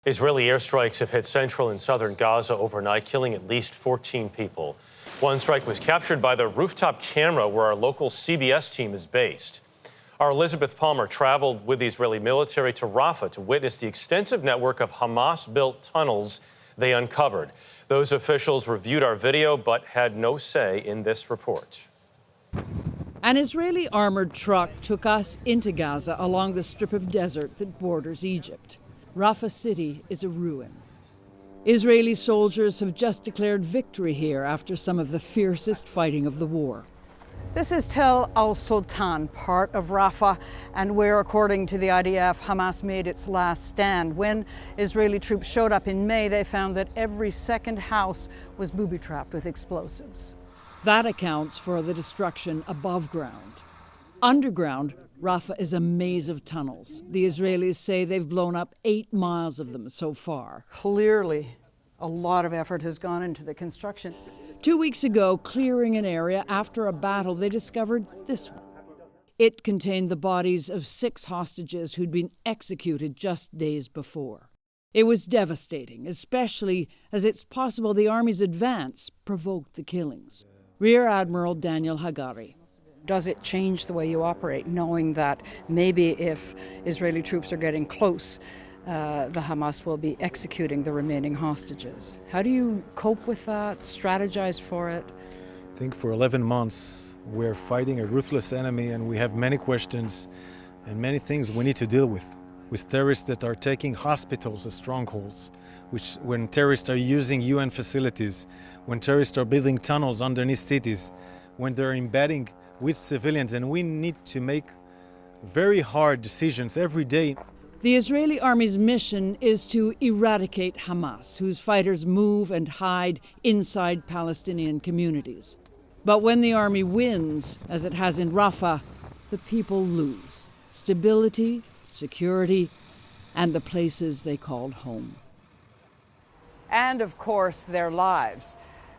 Israeli airstrikes have hit central and southern Gaza overnight, killing at least 14 people. One strike was captured by the rooftop camera where our local CBS team is based. Our Elizabeth Palmer traveled with the Israeli military to Rafah to witness the extensive network of Hamas-built tunnels they uncovered. Those officials reviewed our video but had no say in this report. An Israeli armored truck took us into Gaza along the strip of desert that borders Egypt. Rafah city is a ruin. Israeli soldiers have just declared victory here after some of the fiercest fighting of the war. This is Tel al-Sultan, part of Rafah, and where, according to the IDF, Hamas made its last stand. When Israeli troops showed up in May, they found that every second house was booby-trapped with explosives. That accounts for the destruction above ground. Underground, Rafah is a maze of tunnels. The Israelis say they've blown up 8 miles of them so far. Clearly, a lot of effort has gone into the construction. 2 weeks ago, clearing an area after a battle, they discovered this one. It contained the bodies of 6 hostages who'd been executed just days before. It was devastating, especially as it's possible the army's advance provoked the killings. Rear Admiral Daniel Hagari. Does it change the way you operate, knowing that maybe if Israeli troops are getting close, the Hamas will be executing the remaining hostages? How do you cope with that, strategize for it? I think for 11 months we're fighting a ruthless enemy, and we have many questions and many things we need to deal with terrorists that are taking hospitals as strongholds, when terrorists are using UN facilities, when terrorists are building tunnels underneath cities, when they're embedding with civilians, and we need to make very hard decisions every day. The Israeli army's mission is to eradicate Hamas, whose fighters move and hide inside Palestinian communities. But when the army wins, as it has in Rafah, the people lose stability, security, and the places they called home. And, of course, their lives.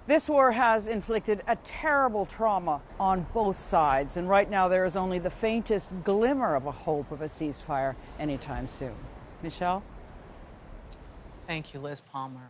This war has inflicted a terrible trauma on both sides, and right now there is only the faintest glimmer of a hope of a ceasefire anytime soon. Michelle? Thank you, Liz Palmer.